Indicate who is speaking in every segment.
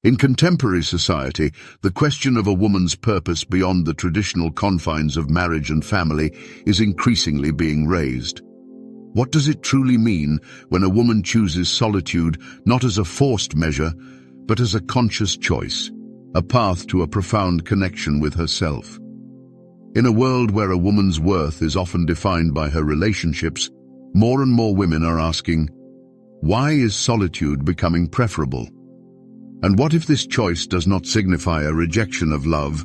Speaker 1: In contemporary society, the question of a woman's purpose beyond the traditional confines of marriage and family is increasingly being raised. What does it truly mean when a woman chooses solitude not as a forced measure, but as a conscious choice, a path to a profound connection with herself? In a world where a woman's worth is often defined by her relationships, more and more women are asking, why is solitude becoming preferable? And what if this choice does not signify a rejection of love,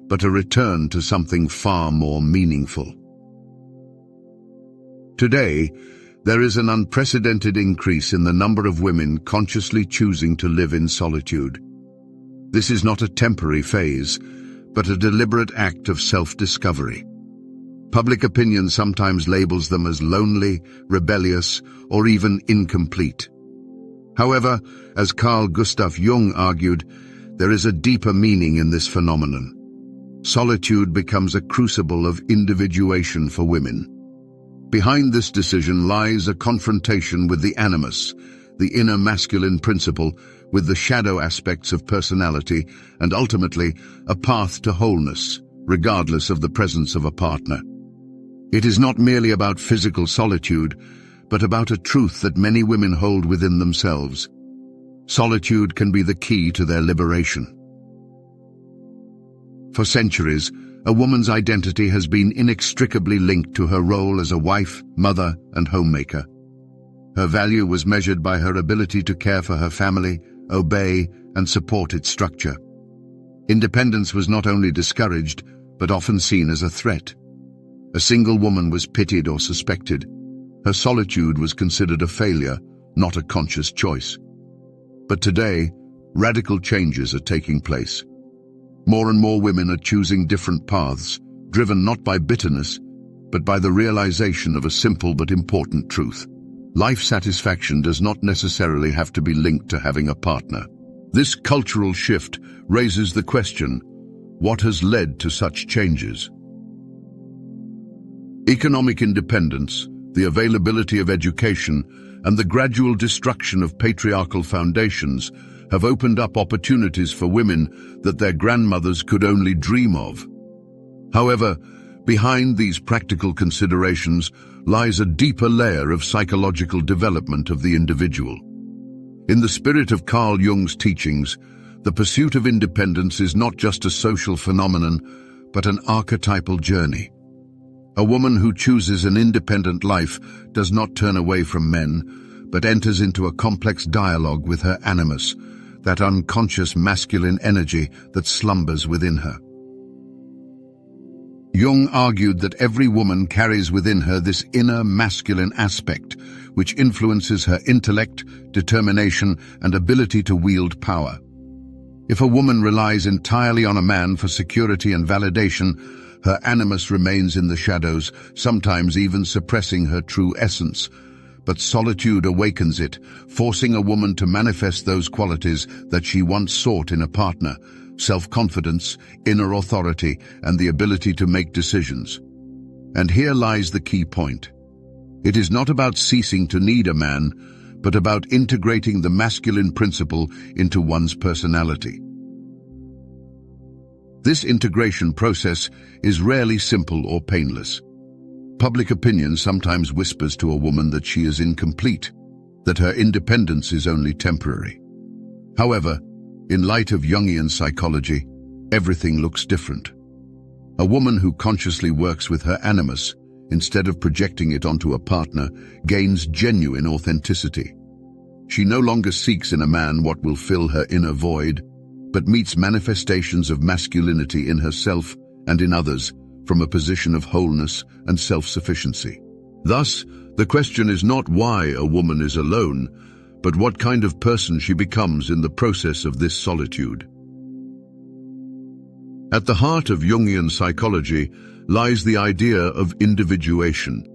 Speaker 1: but a return to something far more meaningful? Today, there is an unprecedented increase in the number of women consciously choosing to live in solitude. This is not a temporary phase, but a deliberate act of self-discovery. Public opinion sometimes labels them as lonely, rebellious, or even incomplete. However, as Carl Jung argued, there is a deeper meaning in this phenomenon. Solitude becomes a crucible of individuation for women. Behind this decision lies a confrontation with the animus, the inner masculine principle, with the shadow aspects of personality, and ultimately a path to wholeness, regardless of the presence of a partner. It is not merely about physical solitude, but about a truth that many women hold within themselves. Solitude can be the key to their liberation. For centuries, a woman's identity has been inextricably linked to her role as a wife, mother, and homemaker. Her value was measured by her ability to care for her family, obey, and support its structure. Independence was not only discouraged, but often seen as a threat. A single woman was pitied or suspected. Her solitude was considered a failure, not a conscious choice. But today, radical changes are taking place. More and more women are choosing different paths, driven not by bitterness, but by the realization of a simple but important truth. Life satisfaction does not necessarily have to be linked to having a partner. This cultural shift raises the question, what has led to such changes? Economic independence, the availability of education, and the gradual destruction of patriarchal foundations have opened up opportunities for women that their grandmothers could only dream of. However, behind these practical considerations lies a deeper layer of psychological development of the individual. In the spirit of Carl Jung's teachings, the pursuit of independence is not just a social phenomenon, but an archetypal journey. A woman who chooses an independent life does not turn away from men, but enters into a complex dialogue with her animus, that unconscious masculine energy that slumbers within her. Jung argued that every woman carries within her this inner masculine aspect, which influences her intellect, determination, and ability to wield power. If a woman relies entirely on a man for security and validation, her animus remains in the shadows, sometimes even suppressing her true essence. But solitude awakens it, forcing a woman to manifest those qualities that she once sought in a partner: self-confidence, inner authority, and the ability to make decisions. And here lies the key point. It is not about ceasing to need a man, but about integrating the masculine principle into one's personality. This integration process is rarely simple or painless. Public opinion sometimes whispers to a woman that she is incomplete, that her independence is only temporary. However, in light of Jungian psychology, everything looks different. A woman who consciously works with her animus, instead of projecting it onto a partner, gains genuine authenticity. She no longer seeks in a man what will fill her inner void, but meets manifestations of masculinity in herself and in others from a position of wholeness and self-sufficiency. Thus, the question is not why a woman is alone, but what kind of person she becomes in the process of this solitude. At the heart of Jungian psychology lies the idea of individuation,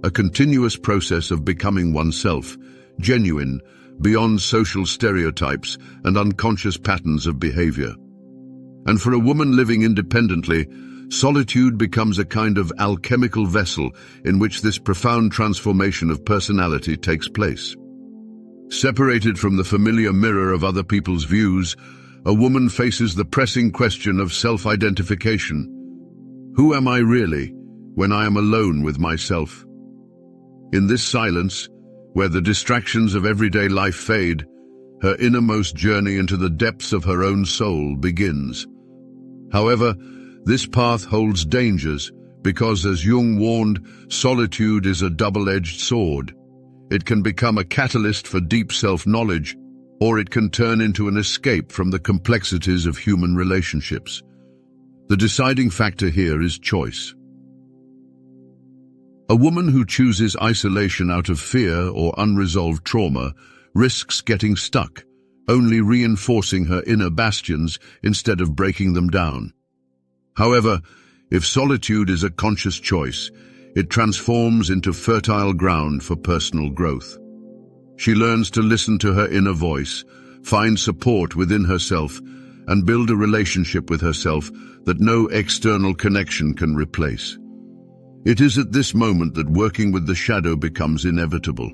Speaker 1: a continuous process of becoming oneself, genuine, beyond social stereotypes and unconscious patterns of behavior. And for a woman living independently, solitude becomes a kind of alchemical vessel in which this profound transformation of personality takes place. Separated from the familiar mirror of other people's views, a woman faces the pressing question of self-identification. Who am I really when I am alone with myself? In this silence, where the distractions of everyday life fade, her innermost journey into the depths of her own soul begins. However, this path holds dangers because, as Jung warned, solitude is a double-edged sword. It can become a catalyst for deep self-knowledge, or it can turn into an escape from the complexities of human relationships. The deciding factor here is choice. A woman who chooses isolation out of fear or unresolved trauma risks getting stuck, only reinforcing her inner bastions instead of breaking them down. However, if solitude is a conscious choice, it transforms into fertile ground for personal growth. She learns to listen to her inner voice, find support within herself, and build a relationship with herself that no external connection can replace. It is at this moment that working with the shadow becomes inevitable.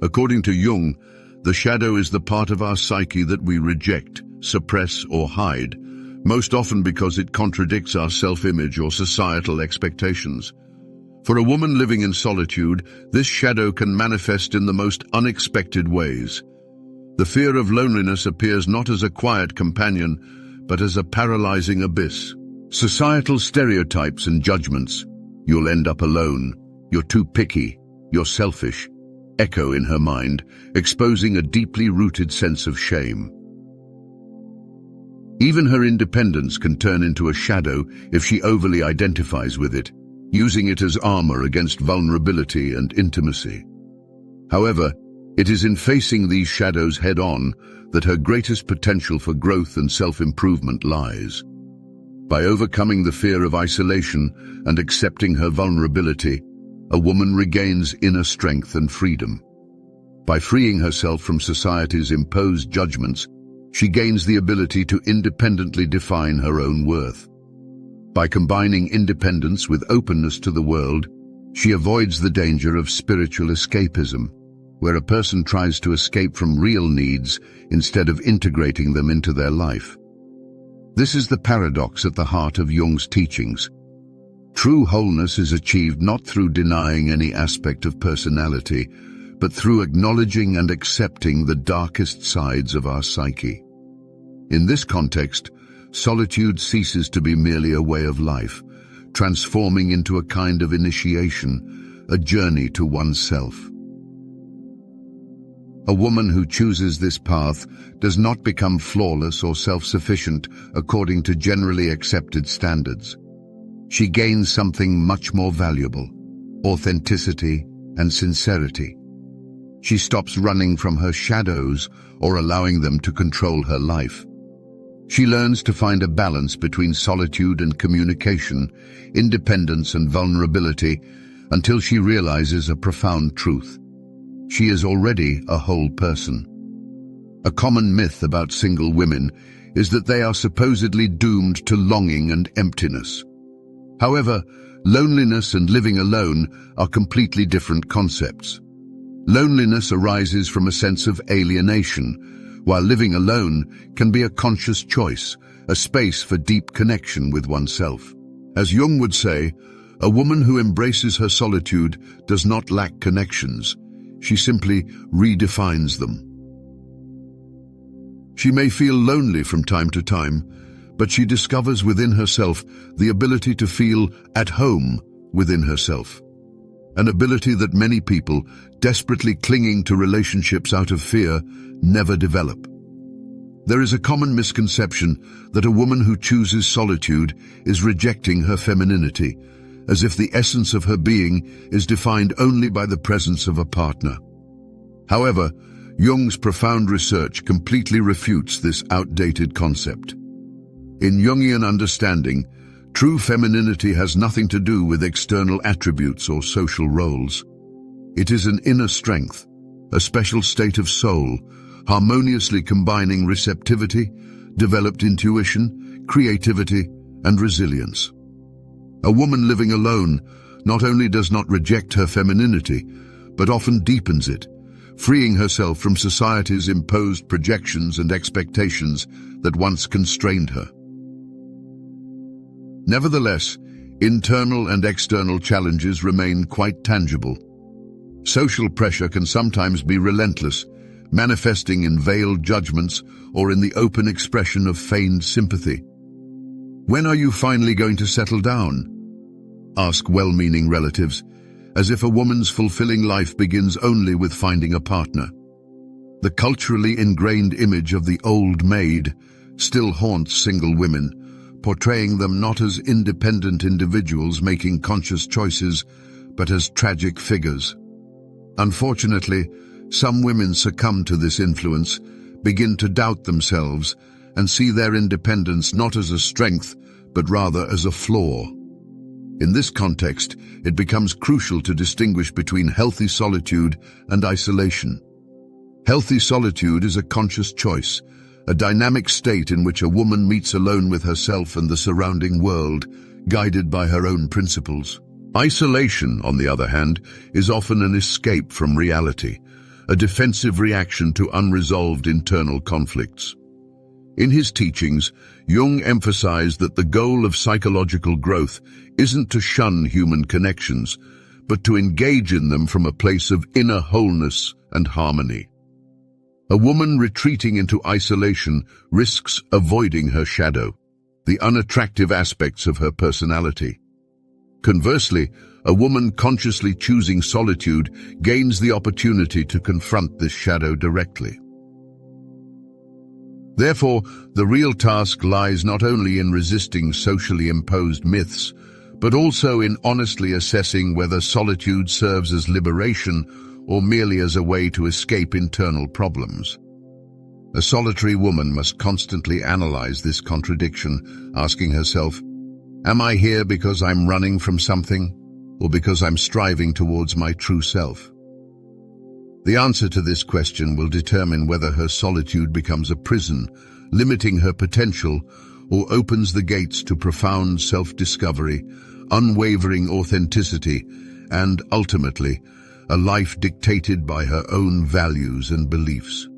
Speaker 1: According to Jung, the shadow is the part of our psyche that we reject, suppress, or hide, most often because it contradicts our self-image or societal expectations. For a woman living in solitude, this shadow can manifest in the most unexpected ways. The fear of loneliness appears not as a quiet companion, but as a paralyzing abyss. Societal stereotypes and judgments, "You'll end up alone," "You're too picky," "You're selfish," echo in her mind, exposing a deeply rooted sense of shame. Even her independence can turn into a shadow if she overly identifies with it, using it as armor against vulnerability and intimacy. However, it is in facing these shadows head-on that her greatest potential for growth and self-improvement lies. By overcoming the fear of isolation and accepting her vulnerability, a woman regains inner strength and freedom. By freeing herself from society's imposed judgments, she gains the ability to independently define her own worth. By combining independence with openness to the world, she avoids the danger of spiritual escapism, where a person tries to escape from real needs instead of integrating them into their life. This is the paradox at the heart of Jung's teachings. True wholeness is achieved not through denying any aspect of personality, but through acknowledging and accepting the darkest sides of our psyche. In this context, solitude ceases to be merely a way of life, transforming into a kind of initiation, a journey to oneself. A woman who chooses this path does not become flawless or self-sufficient according to generally accepted standards. She gains something much more valuable: authenticity and sincerity. She stops running from her shadows or allowing them to control her life. She learns to find a balance between solitude and communication, independence and vulnerability, until she realizes a profound truth. She is already a whole person. A common myth about single women is that they are supposedly doomed to longing and emptiness. However, loneliness and living alone are completely different concepts. Loneliness arises from a sense of alienation, while living alone can be a conscious choice, a space for deep connection with oneself. As Jung would say, a woman who embraces her solitude does not lack connections. She simply redefines them. She may feel lonely from time to time, but she discovers within herself the ability to feel at home within herself. An ability that many people, desperately clinging to relationships out of fear, never develop. There is a common misconception that a woman who chooses solitude is rejecting her femininity, as if the essence of her being is defined only by the presence of a partner. However, Jung's profound research completely refutes this outdated concept. In Jungian understanding, true femininity has nothing to do with external attributes or social roles. It is an inner strength, a special state of soul, harmoniously combining receptivity, developed intuition, creativity, and resilience. A woman living alone not only does not reject her femininity, but often deepens it, freeing herself from society's imposed projections and expectations that once constrained her. Nevertheless, internal and external challenges remain quite tangible. Social pressure can sometimes be relentless, manifesting in veiled judgments or in the open expression of feigned sympathy. "When are you finally going to settle down?" ask well-meaning relatives, as if a woman's fulfilling life begins only with finding a partner. The culturally ingrained image of the old maid still haunts single women, portraying them not as independent individuals making conscious choices, but as tragic figures. Unfortunately, some women succumb to this influence, begin to doubt themselves, and see their independence not as a strength, but rather as a flaw. In this context, it becomes crucial to distinguish between healthy solitude and isolation. Healthy solitude is a conscious choice, a dynamic state in which a woman meets alone with herself and the surrounding world, guided by her own principles. Isolation, on the other hand, is often an escape from reality, a defensive reaction to unresolved internal conflicts. In his teachings, Jung emphasized that the goal of psychological growth isn't to shun human connections, but to engage in them from a place of inner wholeness and harmony. A woman retreating into isolation risks avoiding her shadow, the unattractive aspects of her personality. Conversely, a woman consciously choosing solitude gains the opportunity to confront this shadow directly. Therefore, the real task lies not only in resisting socially imposed myths, but also in honestly assessing whether solitude serves as liberation or merely as a way to escape internal problems. A solitary woman must constantly analyze this contradiction, asking herself, "Am I here because I'm running from something, or because I'm striving towards my true self?" The answer to this question will determine whether her solitude becomes a prison, limiting her potential, or opens the gates to profound self-discovery, unwavering authenticity, and, ultimately, a life dictated by her own values and beliefs.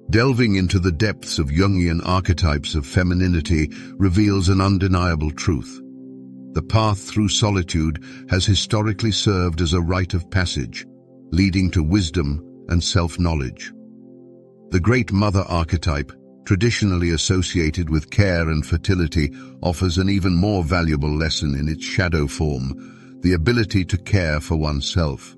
Speaker 1: Delving into the depths of Jungian archetypes of femininity reveals an undeniable truth. The path through solitude has historically served as a rite of passage, leading to wisdom and self-knowledge. The Great Mother archetype, traditionally associated with care and fertility, offers an even more valuable lesson in its shadow form, the ability to care for oneself.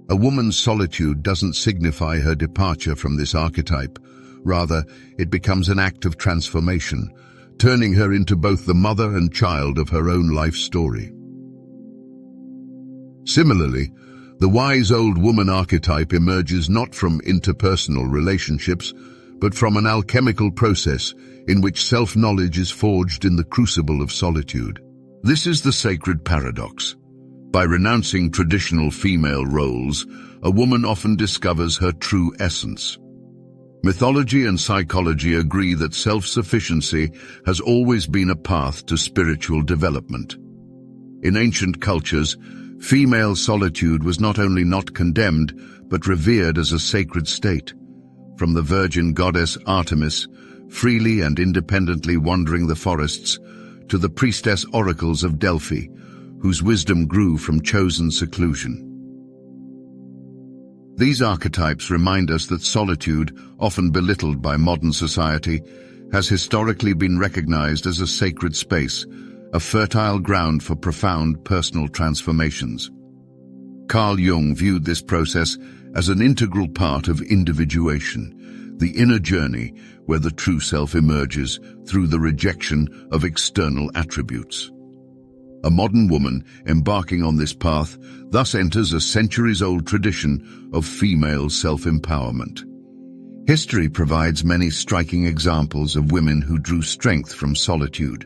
Speaker 1: A woman's solitude doesn't signify her departure from this archetype. Rather, it becomes an act of transformation, turning her into both the mother and child of her own life story. Similarly, the wise old woman archetype emerges not from interpersonal relationships, but from an alchemical process in which self-knowledge is forged in the crucible of solitude. This is the sacred paradox. By renouncing traditional female roles, a woman often discovers her true essence. Mythology and psychology agree that self-sufficiency has always been a path to spiritual development. In ancient cultures, female solitude was not only not condemned, but revered as a sacred state. From the virgin goddess Artemis, freely and independently wandering the forests, to the priestess oracles of Delphi, whose wisdom grew from chosen seclusion. These archetypes remind us that solitude, often belittled by modern society, has historically been recognized as a sacred space, a fertile ground for profound personal transformations. Carl Jung viewed this process as an integral part of individuation, the inner journey where the true self emerges through the rejection of external attributes. A modern woman embarking on this path thus enters a centuries-old tradition of female self-empowerment. History provides many striking examples of women who drew strength from solitude.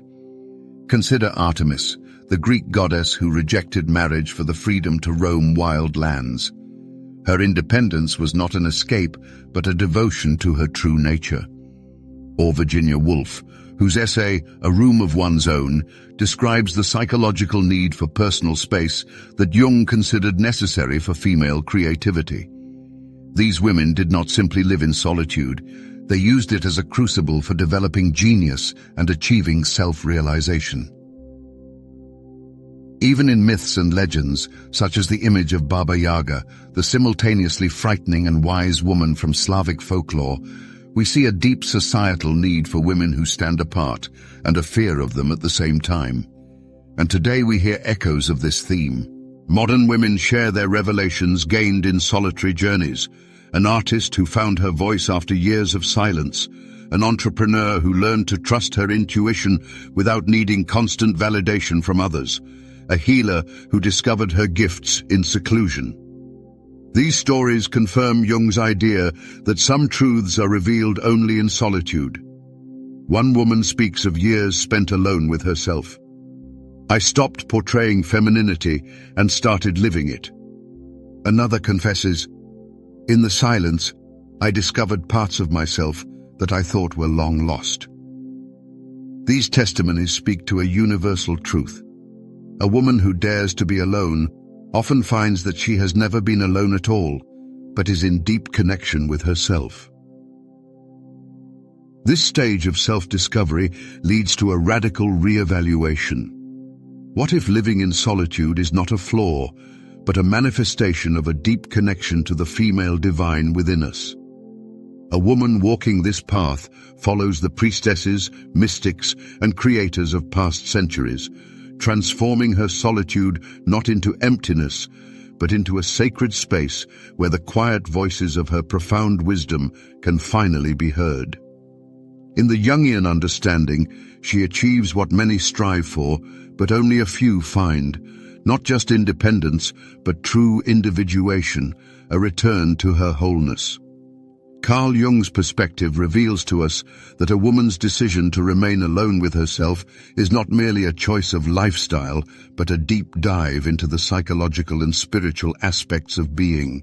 Speaker 1: Consider Artemis, the Greek goddess who rejected marriage for the freedom to roam wild lands. Her independence was not an escape, but a devotion to her true nature. or Virginia Woolf, whose essay, A Room of One's Own, describes the psychological need for personal space that Jung considered necessary for female creativity. These women did not simply live in solitude, they used it as a crucible for developing genius and achieving self-realization. Even in myths and legends, such as the image of Baba Yaga, the simultaneously frightening and wise woman from Slavic folklore, we see a deep societal need for women who stand apart and a fear of them at the same time. And today we hear echoes of this theme. Modern women share their revelations gained in solitary journeys, an artist who found her voice after years of silence, an entrepreneur who learned to trust her intuition without needing constant validation from others, a healer who discovered her gifts in seclusion. These stories confirm Jung's idea that some truths are revealed only in solitude. One woman speaks of years spent alone with herself. I stopped portraying femininity and started living it. Another confesses, in the silence, I discovered parts of myself that I thought were long lost. These testimonies speak to a universal truth. A woman who dares to be alone often finds that she has never been alone at all, but is in deep connection with herself. This stage of self-discovery leads to a radical re-evaluation. What if living in solitude is not a flaw, but a manifestation of a deep connection to the female divine within us? A woman walking this path follows the priestesses, mystics, and creators of past centuries, transforming her solitude not into emptiness, but into a sacred space where the quiet voices of her profound wisdom can finally be heard. In the Jungian understanding, she achieves what many strive for, but only a few find, not just independence, but true individuation, a return to her wholeness. Carl Jung's perspective reveals to us that a woman's decision to remain alone with herself is not merely a choice of lifestyle, but a deep dive into the psychological and spiritual aspects of being.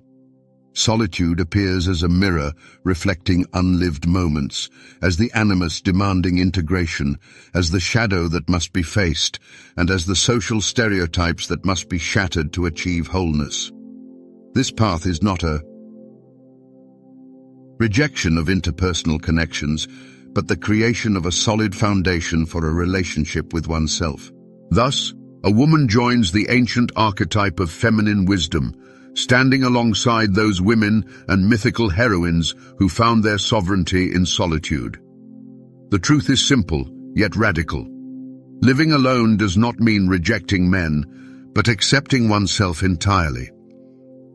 Speaker 1: Solitude appears as a mirror reflecting unlived moments, as the animus demanding integration, as the shadow that must be faced, and as the social stereotypes that must be shattered to achieve wholeness. This path is not a rejection of interpersonal connections, but the creation of a solid foundation for a relationship with oneself. Thus, a woman joins the ancient archetype of feminine wisdom, standing alongside those women and mythical heroines who found their sovereignty in solitude. The truth is simple, yet radical. Living alone does not mean rejecting men, but accepting oneself entirely.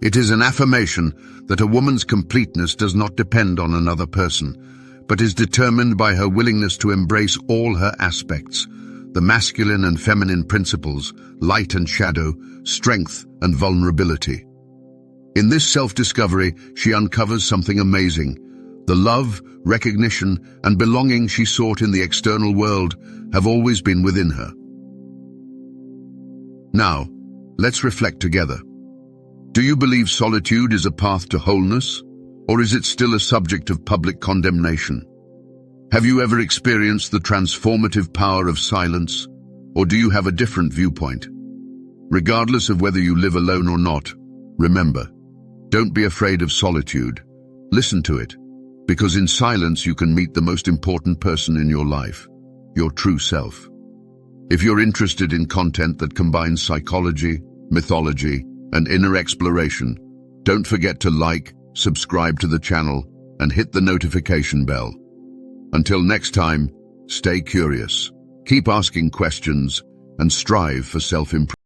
Speaker 1: It is an affirmation that a woman's completeness does not depend on another person, but is determined by her willingness to embrace all her aspects, the masculine and feminine principles, light and shadow, strength and vulnerability. In this self-discovery, she uncovers something amazing. The love, recognition, and belonging she sought in the external world have always been within her. Now, let's reflect together. Do you believe solitude is a path to wholeness, or is it still a subject of public condemnation? Have you ever experienced the transformative power of silence, or do you have a different viewpoint? Regardless of whether you live alone or not, remember, don't be afraid of solitude. Listen to it, because in silence you can meet the most important person in your life, your true self. If you're interested in content that combines psychology, mythology, and inner exploration, don't forget to like, subscribe to the channel, and hit the notification bell. Until next time, stay curious, keep asking questions, and strive for self-improvement.